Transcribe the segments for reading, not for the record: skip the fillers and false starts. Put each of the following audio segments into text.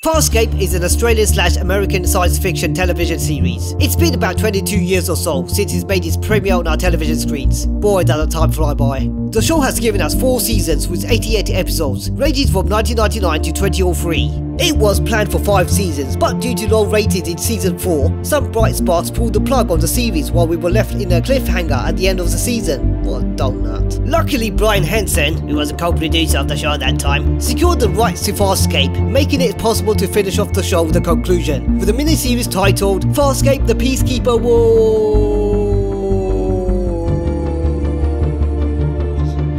Farscape is an Australian/American science fiction television series. It's been about 22 years or so since it's made its premiere on our television screens. Boy, does the time fly by. The show has given us 4 seasons with 88 episodes, ranging from 1999 to 2003. It was planned for 5 seasons, but due to low ratings in season 4, some bright sparks pulled the plug on the series while we were left in a cliffhanger at the end of the season. What a donut. Luckily, Brian Henson, who was a co-producer of the show at that time, secured the rights to Farscape, making it possible to finish off the show with a conclusion, with a mini-series titled Farscape the Peacekeeper Wars.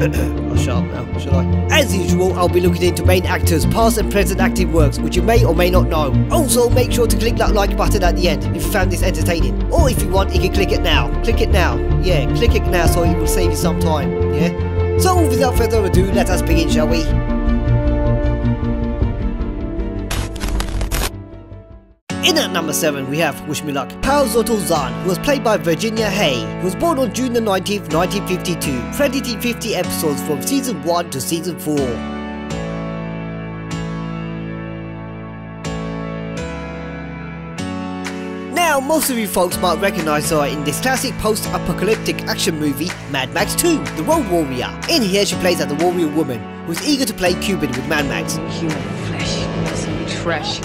I'll shut up now, should I? As usual, I'll be looking into main actors' past and present acting works, which you may or may not know. Also, make sure to click that like button at the end if you found this entertaining. Or if you want, you can click it now. Click it now. Yeah, click it now so it will save you some time. Yeah? So, without further ado, let us begin, shall we? In at number 7 we have, wish me luck, Zan, who was played by Virginia Haye, who was born on June the 19th, 1952, credited 50 episodes from season 1 to season 4. Now, most of you folks might recognise her in this classic post-apocalyptic action movie, Mad Max 2, The Road Warrior. In here she plays as the warrior woman, who is eager to play Cuban with Mad Max. Human flesh, trash.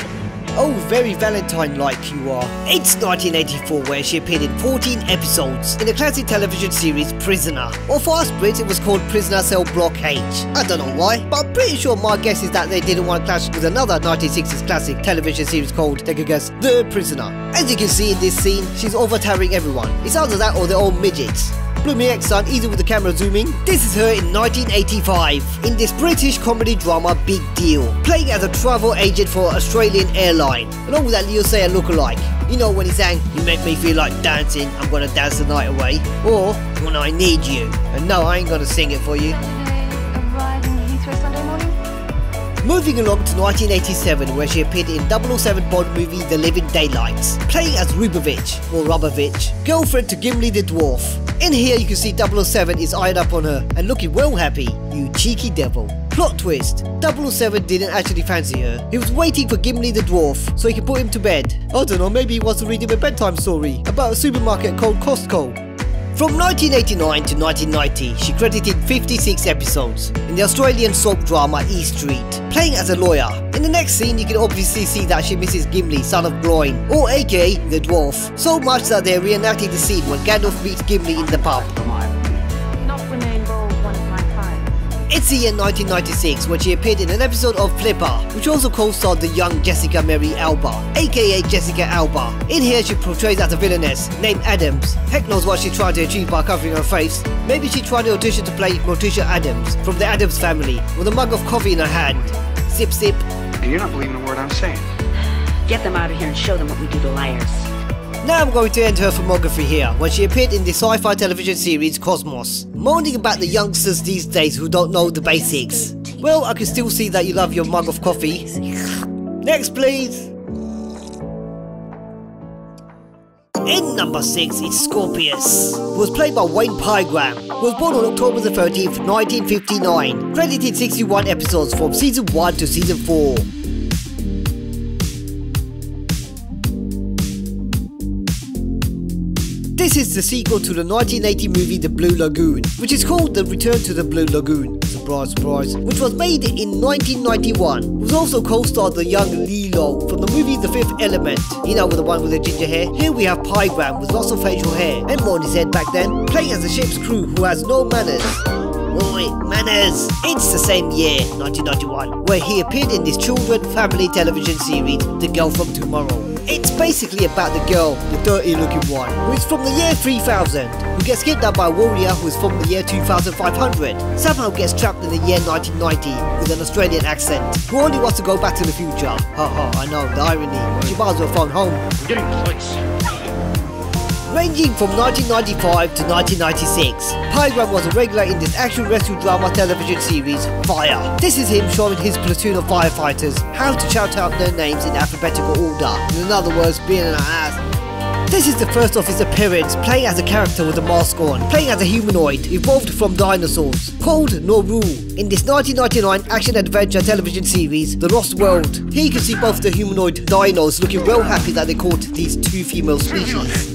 Oh, very Valentine-like you are. It's 1984 where she appeared in 14 episodes in the classic television series Prisoner. Or for us Brits it was called Prisoner Cell Block H. I don't know why, but I'm pretty sure my guess is that they didn't want to clash with another 1960s classic television series called, take a guess, The Prisoner. As you can see in this scene, she's overtowering everyone. It's either that or they're all midgets. Blooming X-Sun, easy with the camera zooming. This is her in 1985, in this British comedy drama Big Deal, playing as a travel agent for Australian Airline, along with that Leo Sayer lookalike. You know when he's saying, you make me feel like dancing, I'm gonna dance the night away, or when I need you, and no, I ain't gonna sing it for you. Moving along to 1987 where she appeared in 007 Bond movie The Living Daylights, playing as Rubovich, or Rubovich, girlfriend to Gimli the Dwarf. In here you can see 007 is eyed up on her and looking well happy, you cheeky devil. Plot twist, 007 didn't actually fancy her. He was waiting for Gimli the Dwarf so he could put him to bed. I don't know, maybe he wants to read him a bedtime story about a supermarket called Costco. From 1989 to 1990, she credited 56 episodes in the Australian soap drama E Street, playing as a lawyer. In the next scene, you can obviously see that she misses Gimli, son of Groin, or aka the Dwarf, so much that they're reenacting the scene when Gandalf meets Gimli in the pub. Not when they involve one of my clients. It's the year 1996 when she appeared in an episode of Flipper, which also co-starred the young Jessica Mary Alba, aka Jessica Alba. In here she portrays as a villainess named Adams. Heck knows what she's trying to achieve by covering her face. Maybe she tried to audition to play Morticia Adams from the Addams Family, with a mug of coffee in her hand. Sip sip. And you're not believing a word I'm saying. Get them out of here and show them what we do to liars. Now I'm going to enter her filmography here, when she appeared in the sci-fi television series Cosmos, moaning about the youngsters these days who don't know the basics. Well, I can still see that you love your mug of coffee. Next please! In number 6 is Scorpius, who was played by Wayne Pygram, who was born on October the 13th, 1959, credited 61 episodes from season 1 to season 4. This is the sequel to the 1980 movie The Blue Lagoon, which is called The Return to the Blue Lagoon, surprise surprise, which was made in 1991. It was also co-starred the young Lilo from the movie The Fifth Element, you know, with the one with the ginger hair. Here we have Pygram with lots of facial hair, and more on his head back then, playing as the ship's crew who has no manners. Oi, manners! It's the same year, 1991, where he appeared in this children family television series, The Girl from Tomorrow. It's basically about the girl, the dirty looking one, who is from the year 3000, who gets kidnapped by a warrior who is from the year 2500, somehow gets trapped in the year 1990 with an Australian accent, who only wants to go back to the future. Haha, I know, the irony, she might as well phone home. I'm getting clicks. Ranging from 1995 to 1996, Pygram was a regular in this action rescue drama television series, Fire. This is him showing his platoon of firefighters how to shout out their names in alphabetical order, in other words, being an ass. This is the first of his appearance, playing as a character with a mask on, playing as a humanoid, evolved from dinosaurs, called Noru, in this 1999 action-adventure television series, The Lost World. Here you can see both the humanoid dinos looking well happy that they caught these two female species.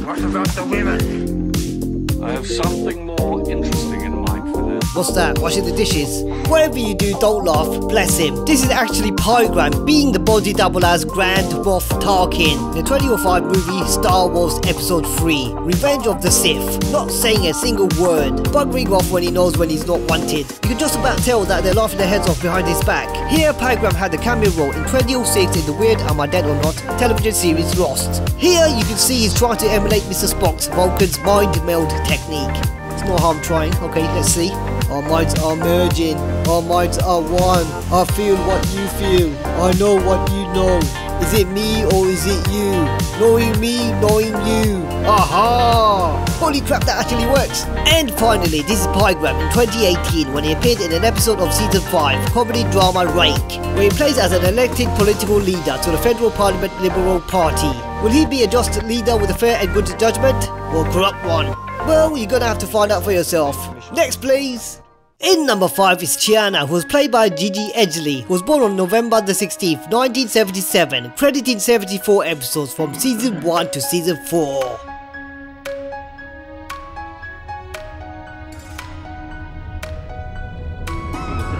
What about the women? I have something more interesting in mind for them. What's that? Washing the dishes? Whatever you do, don't laugh, bless him. This is actually Pygram, being the body double as Grand Moff Tarkin in the 2005 movie Star Wars Episode 3, Revenge of the Sith. Not saying a single word, buggering off when he knows when he's not wanted. You can just about tell that they're laughing their heads off behind his back. Here, Pygram had a cameo role in 2006 in the weird Am I Dead or Not television series Lost. Here, you can see he's trying to emulate Mr. Spock's Vulcan's mind meld technique. It's no harm trying. Okay, let's see. Our minds are merging. Our minds are one. I feel what you feel. I know what you know. Is it me or is it you? Knowing me, knowing you. Aha! Holy crap, that actually works. And finally, this is Pygram in 2018 when he appeared in an episode of Season 5, comedy drama Rake, where he plays as an elected political leader to the Federal Parliament Liberal Party. Will he be a just leader with a fair and good judgment, or a corrupt one? Well, you're gonna have to find out for yourself. Next, please. In number 5 is Chiana, who was played by Gigi Edgley, who was born on November the 16th, 1977, crediting 74 episodes from Season 1 to Season 4.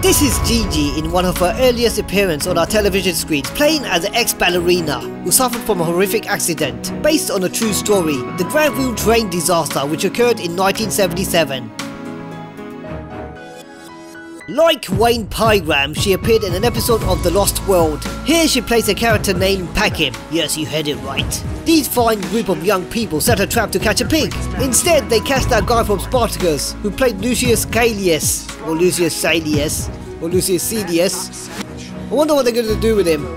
This is Gigi in one of her earliest appearances on our television screens, playing as an ex-ballerina who suffered from a horrific accident based on a true story, the Granville train disaster which occurred in 1977. Like Wayne Pygram, she appeared in an episode of The Lost World. Here she plays a character named Pygram. Yes, you heard it right. These fine group of young people set a trap to catch a pig. Instead, they catch that guy from Spartacus, who played Lucius Caelius, or Lucius Salius, or Lucius Cedius. I wonder what they're going to do with him.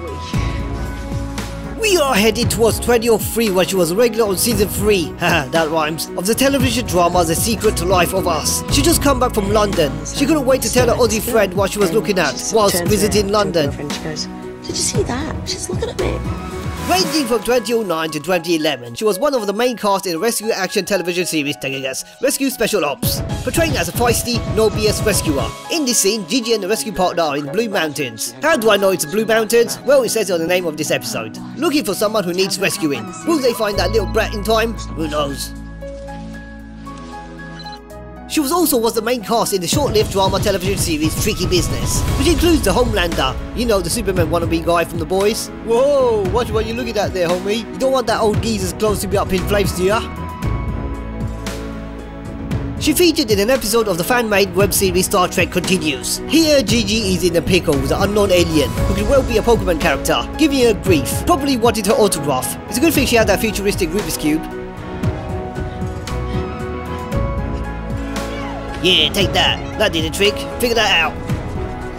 We are headed towards 2003 when she was a regular on Season 3, haha, that rhymes, of the television drama The Secret Life of Us. She just come back from London. She couldn't wait to tell her Aussie friend what she was looking at whilst visiting London. She goes, "Did you see that? She's looking at me." Ranging from 2009 to 2011, she was one of the main cast in the rescue action television series Tegagas Rescue Special Ops, portraying as a feisty, no BS rescuer. In this scene, Gigi and the rescue partner are in Blue Mountains. How do I know it's Blue Mountains? Well, it says it on the name of this episode. Looking for someone who needs rescuing. Will they find that little brat in time? Who knows? She also was the main cast in the short-lived drama television series Tricky Business, which includes the Homelander, you know, the Superman wannabe guy from The Boys. Whoa, watch what you're looking at there, homie. You don't want that old geezer's clothes to be up in flames, do ya? She featured in an episode of the fan-made web series Star Trek Continues. Here, Gigi is in a pickle with an unknown alien, who could well be a Pokemon character, giving her grief. Probably wanted her autograph. It's a good thing she had that futuristic Rubik's Cube. Yeah, take that. That did a trick. Figure that out.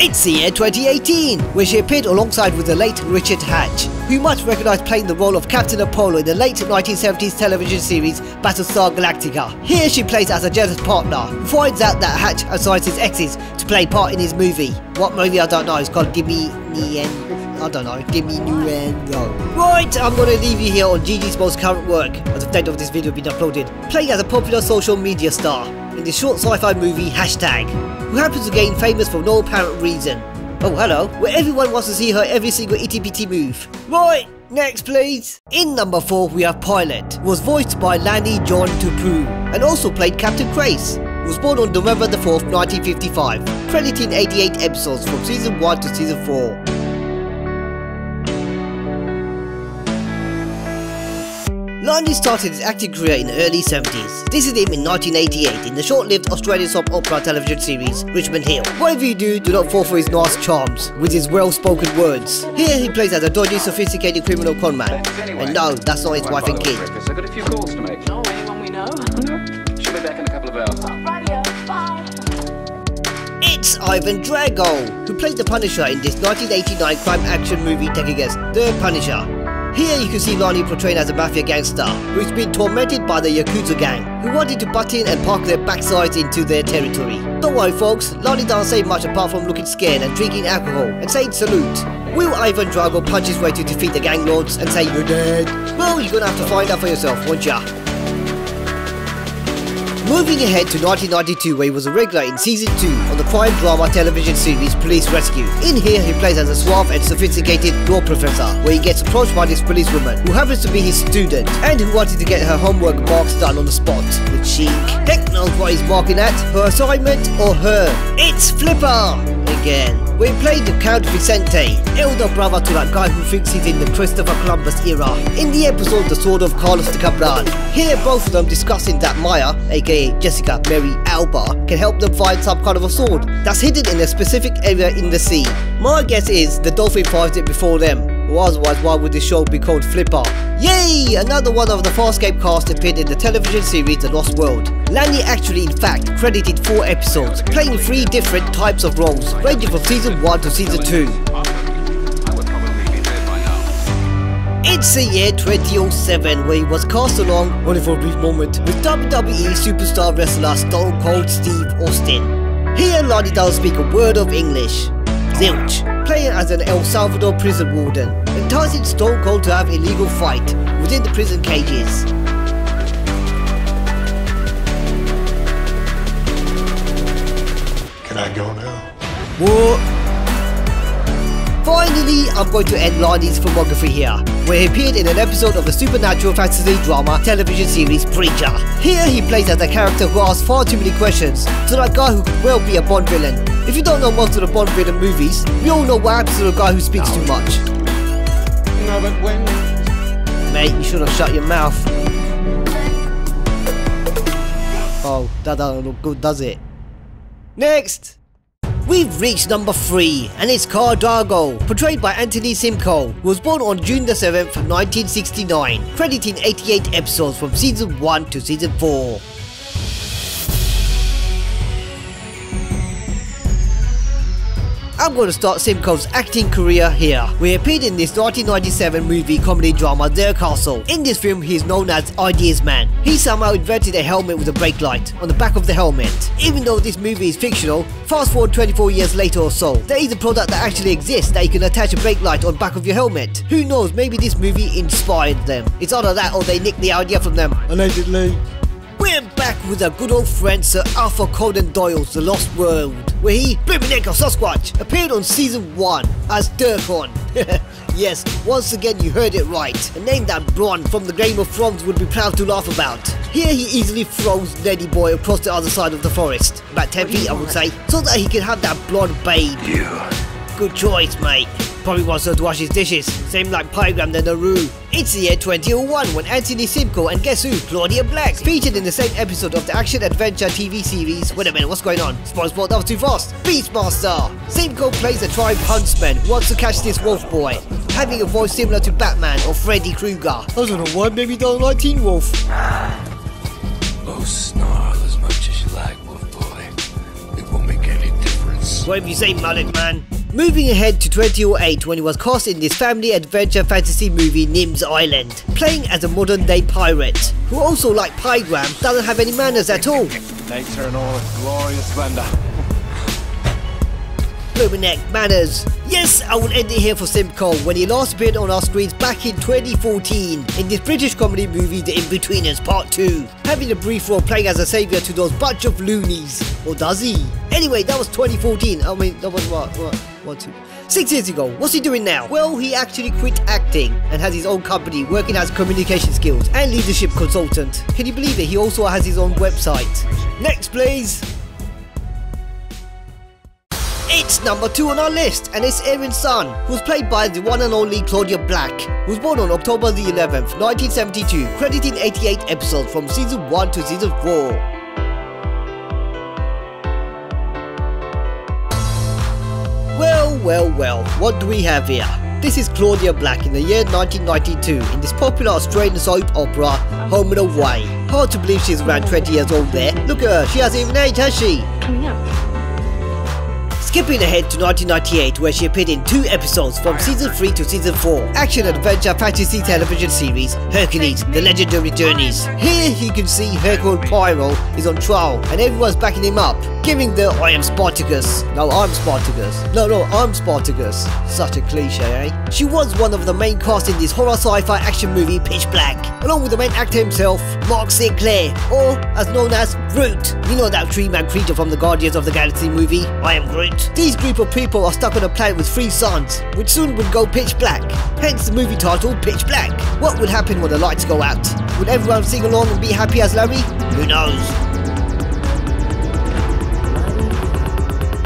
It's the year 2018, where she appeared alongside with the late Richard Hatch, who you might recognise playing the role of Captain Apollo in the late 1970s television series Battlestar Galactica. Here she plays as a jealous partner, who finds out that Hatch assigns his exes to play part in his movie. What movie I don't know, it's called I don't know, Diminuendo. Right, I'm gonna leave you here on Gigi's most current work, as the date of this video being uploaded, playing as a popular social media star in the short sci-fi movie Hashtag, who happens to gain famous for no apparent reason. Oh hello, where everyone wants to see her every single itty-bitty move. Right, next please. In number 4 we have Pilot, who was voiced by Lonny John Tupu, and also played Captain Grace, who was born on November the 4th, 1955, crediting 88 episodes from Season 1 to Season 4. Lonny started his acting career in the early 70s. This is him in 1988 in the short-lived Australian soap opera television series Richmond Hill. Whatever you do not fall for his nice charms with his well-spoken words. Here he plays as a dodgy, sophisticated criminal conman. And no, that's not his wife and kid. I've got a few calls to make. No, anyone we know? She'll be back in a couple of hours. Radio, bye. It's Ivan Drago, who played the Punisher in this 1989 crime action movie Tegagas The Punisher. Here you can see Lonny portrayed as a mafia gangster who's been tormented by the Yakuza gang, who wanted to butt in and park their backsides into their territory. Don't Don't worry folks, Lonny doesn't say much apart from looking scared and drinking alcohol and saying salute. Will Ivan Drago punch his way to defeat the gang lords and say you're dead? Well, you're gonna have to find out for yourself, won't ya? Moving ahead to 1992, where he was a regular in season 2 on the crime drama television series Police Rescue. In here he plays as a suave and sophisticated law professor, where he gets approached by this policewoman who happens to be his student and who wanted to get her homework marks done on the spot. The cheek. Heck knows what he's marking at, her assignment or her. It's Flipper! Again. We played the Count Vicente, elder brother to that guy who thinks he's in the Christopher Columbus era, in the episode The Sword of Carlos de Cabral. Here both of them discussing that Maya, aka Jessica Mary Alba, can help them find some kind of a sword that's hidden in a specific area in the sea. My guess is the dolphin finds it before them, or otherwise why would this show be called Flipper? Yay! Another one of the Farscape cast appeared in the television series The Lost World. Lonny actually in fact credited 4 episodes, playing 3 different types of roles, ranging from season 1 to season 2. It's the year 2007 where he was cast along, only for a brief moment, with WWE superstar wrestler Stone Cold Steve Austin. Here Lonny doesn't speak a word of English. Zilch, playing as an El Salvador prison warden, enticing Stone Cold to have a legal fight within the prison cages. Can I go now? What? Finally, I'm going to end Lonny's filmography here, where he appeared in an episode of the supernatural fantasy drama television series Preacher. Here he plays as a character who asks far too many questions to that guy who could well be a Bond villain. If you don't know most of the Bond villain movies, we all know what happens to the guy who speaks too much. No, but when... Mate, you should have shut your mouth. Oh, that doesn't look good, does it? Next! We've reached number 3, and it's Carl Dargo, portrayed by Anthony Simcoe, who was born on June the 7th, 1969, crediting 88 episodes from season 1 to season 4. I'm going to start Simcoe's acting career here. We appeared in this 1997 movie comedy drama Their Castle. In this film he is known as Ideas Man. He somehow invented a helmet with a brake light on the back of the helmet. Even though this movie is fictional, fast forward 24 years later or so, there is a product that actually exists that you can attach a brake light on the back of your helmet. Who knows, maybe this movie inspired them. It's either that or they nicked the idea from them. Allegedly. We're back with our good old friend Sir Arthur Conan Doyle's The Lost World, where he, Blooming Neck of Sasquatch, appeared on season 1 as Durkon. Yes, once again you heard it right, a name that Bronn from the Game of Thrones would be proud to laugh about. Here he easily throws Neddy Boy across the other side of the forest, about 10 feet I would say, so that he can have that blonde babe. Good choice, mate. Probably wants her to wash his dishes, same like Pygram than Naru. It's the year 2001 when Anthony Simcoe and guess who, Claudia Black, featured in the same episode of the action-adventure TV series. Wait a minute, what's going on? Spot, that was too fast. Beastmaster! Simcoe plays a tribe huntsman who wants to catch this wolf boy, having a voice similar to Batman or Freddy Krueger. I don't know why, maybe don't like Teen Wolf. Oh, snarl as much as you like, wolf boy. It won't make any difference. Whatever you say, mullet man. Moving ahead to 2008 when he was cast in this family adventure fantasy movie Nim's Island, playing as a modern day pirate, who also like Pygram doesn't have any manners at all. Nature in all its glorious splendor. Blooming manners. Yes, I will end it here for Simcoe when he last appeared on our screens back in 2014 in this British comedy movie The In-Betweeners Part 2, having a brief role playing as a saviour to those bunch of loonies. Or does he? Anyway, that was 2014, I mean that was what, 6 years ago. What's he doing now? Well, he actually quit acting and has his own company working as communication skills and leadership consultant. Can you believe it? He also has his own website. Next please. It's number 2 on our list, and it's Aeryn Sun, who's played by the one and only Claudia Black, who was born on October the 11th, 1972, crediting 88 episodes from season 1 to season 4. Well, what do we have here? This is Claudia Black in the year 1992 in this popular Australian soap opera, Home and Away. Hard to believe she's around 20 years old there. Look at her, she hasn't even aged, has she? Coming up. Skipping ahead to 1998 where she appeared in 2 episodes from season 3 to season 4, action-adventure fantasy television series Hercules, The Legendary Journeys. Here you can see Hercule Poirot is on trial and everyone's backing him up. giving the I am Spartacus. No, I'm Spartacus. No, I'm Spartacus. Such a cliche, eh? She was one of the main cast in this horror sci-fi action movie Pitch Black, along with the main actor himself, Mark Sinclair, or as known as Groot. You know that tree-man creature from the Guardians of the Galaxy movie? I am Groot. These group of people are stuck on a planet with 3 suns, which soon would go pitch black. Hence the movie title Pitch Black. What would happen when the lights go out? Would everyone sing along and be happy as Larry? Who knows?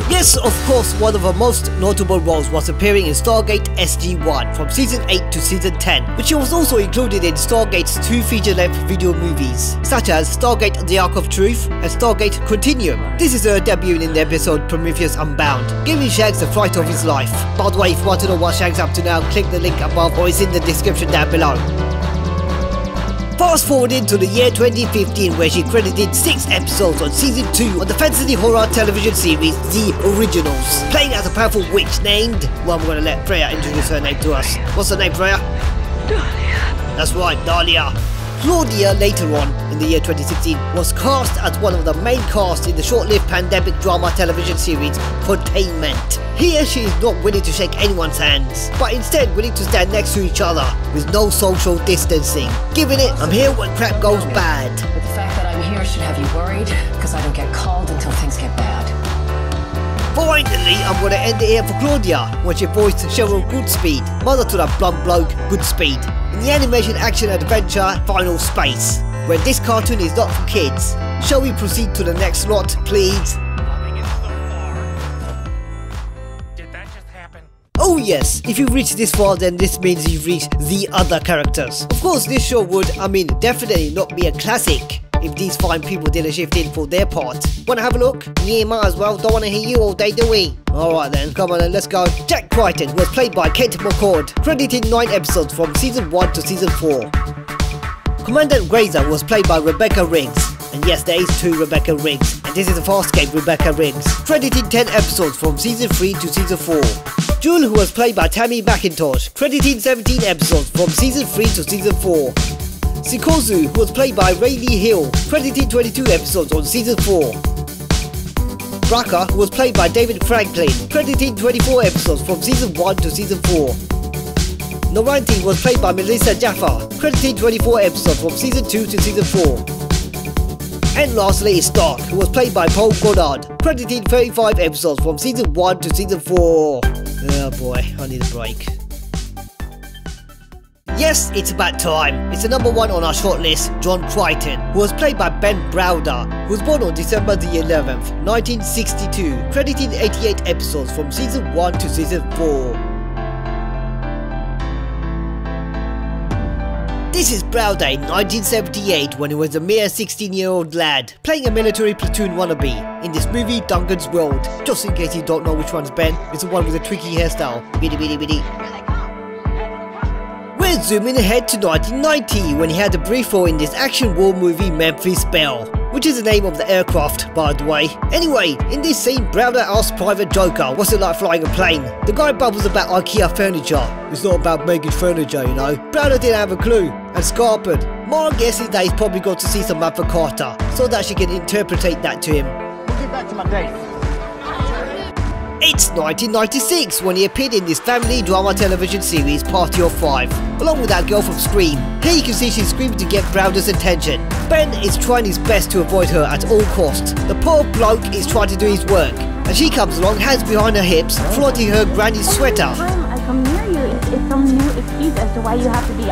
Yes, of course, one of her most notable roles was appearing in Stargate SG-1 from Season 8 to Season 10, but she was also included in Stargate's 2 feature-length video movies, such as Stargate The Ark of Truth and Stargate Continuum. This is her debut in the episode Prometheus Unbound, giving Shags the fright of his life. By the way, if you want to know what Shags up to now, click the link above or it's in the description down below. Fast forward into the year 2015, where she credited 6 episodes on Season 2 of the fantasy horror television series The Originals, playing as a powerful witch named... Well, I'm gonna let Freya introduce her name to us. What's her name, Freya? Dahlia. That's right, Dahlia. Claudia, later on in the year 2016, was cast as one of the main cast in the short-lived pandemic drama television series Containment. Here she is not willing to shake anyone's hands, but instead willing to stand next to each other with no social distancing, giving it I'm here when crap goes bad. But the fact that I'm here should have you worried, because I don't get called until things get bad. Finally, I'm gonna end it here for Claudia, when she voiced Cheryl Goodspeed, mother to that blunt bloke Goodspeed, in the animation action adventure Final Space, where this cartoon is not for kids. Shall we proceed to the next slot, please? Did that just happen? Oh yes, if you've reached this far, then this means you've reached the other characters. Of course, this show would, definitely not be a classic if these fine people didn't shift in for their part. Wanna have a look? Yeah, might as well. Don't wanna hear you all day, do we? Alright then, come on then, let's go. Jack Crichton was played by Kate McCord, credited 9 episodes from Season 1 to Season 4. Commandant Grazer was played by Rebecca Riggs. And yes, there is 2 Rebecca Riggs, and this is a Farscape Rebecca Riggs, credited 10 episodes from Season 3 to Season 4. Jewel, who was played by Tammy McIntosh, credited 17 episodes from Season 3 to Season 4. Sikozu, who was played by Rayleigh Hill, credited 22 episodes on Season 4. Braka, who was played by David Franklin, credited 24 episodes from Season 1 to Season 4. Noranti was played by Melissa Jaffa, credited 24 episodes from Season 2 to Season 4. And lastly is Stark, who was played by Paul Goddard, credited 35 episodes from Season 1 to Season 4. Oh boy, I need a break. Yes, it's about time. It's the number 1 on our shortlist, John Crichton, who was played by Ben Browder, who was born on December the 11th, 1962, credited 88 episodes from Season 1 to Season 4. This is Browder in 1978, when he was a mere 16-year-old lad, playing a military platoon wannabe in this movie Duncan's World. Just in case you don't know which one's Ben, it's the one with the tricky hairstyle. Biddy biddy biddy. We're zooming ahead to 1990, when he had a brief role in this action war movie Memphis Belle, which is the name of the aircraft, by the way. Anyway, in this scene, Browder asks Private Joker what's it like flying a plane. The guy bubbles about IKEA furniture. It's not about making furniture, you know. Browder didn't have a clue, and scarpered. My guess is that he's probably got to see Samantha Carter, so that she can interpretate that to him. We'll get back to my date. It's 1996 when he appeared in this family drama television series Party of 5, along with that girl from Scream. Here you can see she's screaming to get Browder's attention. Ben is trying his best to avoid her at all costs. The poor bloke is trying to do his work, and she comes along, hands behind her hips, flaunting her granny's sweater. Every time I come near you, it's some new excuse as to why you have to be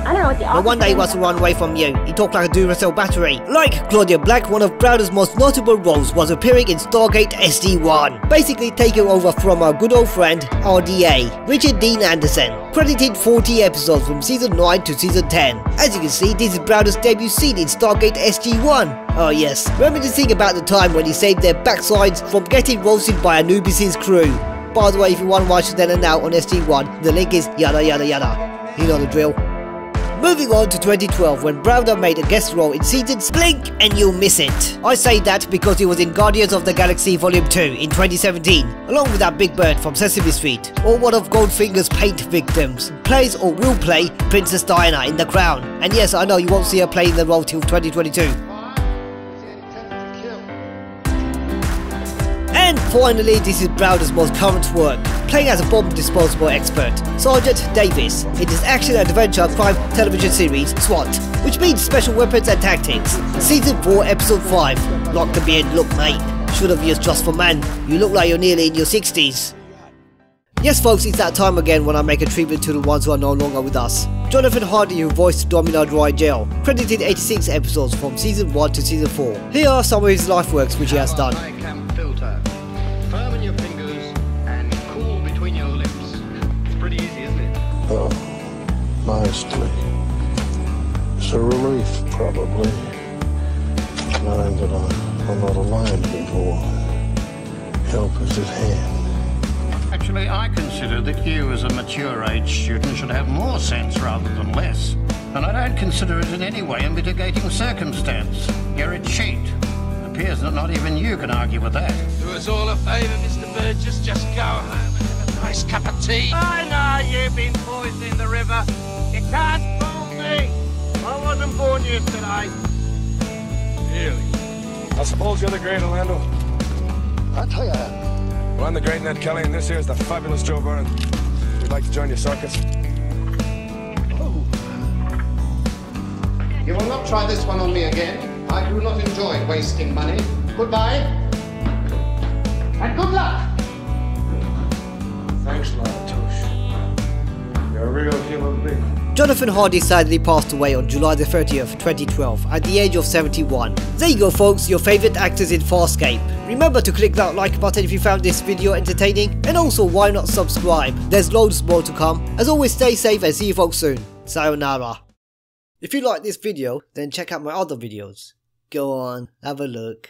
I don't know what the No wonder he wants to run away from you. He talked like a Duracell battery. Like Claudia Black, one of Browder's most notable roles was appearing in Stargate SG-1, basically taking over from our good old friend RDA, Richard Dean Anderson, credited 40 episodes from Season 9 to Season 10. As you can see, this is Browder's debut scene in Stargate SG-1. Oh yes, reminiscing about the time when he saved their backsides from getting roasted by Anubis' crew. By the way, if you want to watch Then and Now on SG-1, the link is yada yada yada. You know the drill. Moving on to 2012, when Browder made a guest role in Season Blink and You'll Miss It. I say that because he was in Guardians of the Galaxy Volume 2 in 2017, along with that big bird from Sesame Street, or one of Goldfinger's paint victims. Plays or will play Princess Diana in The Crown. And yes, I know you won't see her playing the role till 2022. And finally, this is Browder's most current work, playing as a bomb disposal expert, Sergeant Davis, in his action-adventure crime television series SWAT, which means Special Weapons and Tactics, Season 4, Episode 5. Lock the beard, look mate, should have used Just for Man, you look like you're nearly in your 60s. Yes folks, it's that time again when I make a tribute to the ones who are no longer with us. Jonathan Hardy, who voiced Domino Dry Jail, credited 86 episodes from Season 1 to Season 4. Here are some of his life works which he has done. Filter. Firm in your fingers and cool between your lips. It's pretty easy, isn't it? Oh, nicely. It's a relief, probably. Knowing that I'm not alive before. Help is at hand. Actually, I consider that you as a mature age student should have more sense rather than less. And I don't consider it in any way a mitigating circumstance. You're a cheat. It appears that not even you can argue with that. Do us all a favour, Mr. Burgess. Just go home and have a nice cup of tea. I know you've been poisoned in the river. You can't fool me. I wasn't born yesterday. Really? I suppose you're the great Orlando. I tell you that. Well, I'm the great Ned Kelly, and this here's the fabulous Joe Byrne. We'd like to join your circus. Oh. You will not try this one on me again. I do not enjoy wasting money. Goodbye. And good luck. Thanks a lot, Tush. You're a real human being. Jonathan Hardy sadly passed away on July the 30th, 2012 at the age of 71. There you go folks, your favourite actors in Farscape. Remember to click that like button if you found this video entertaining, and also why not subscribe, there's loads more to come. As always, stay safe and see you folks soon. Sayonara. If you like this video, then check out my other videos. Go on, have a look.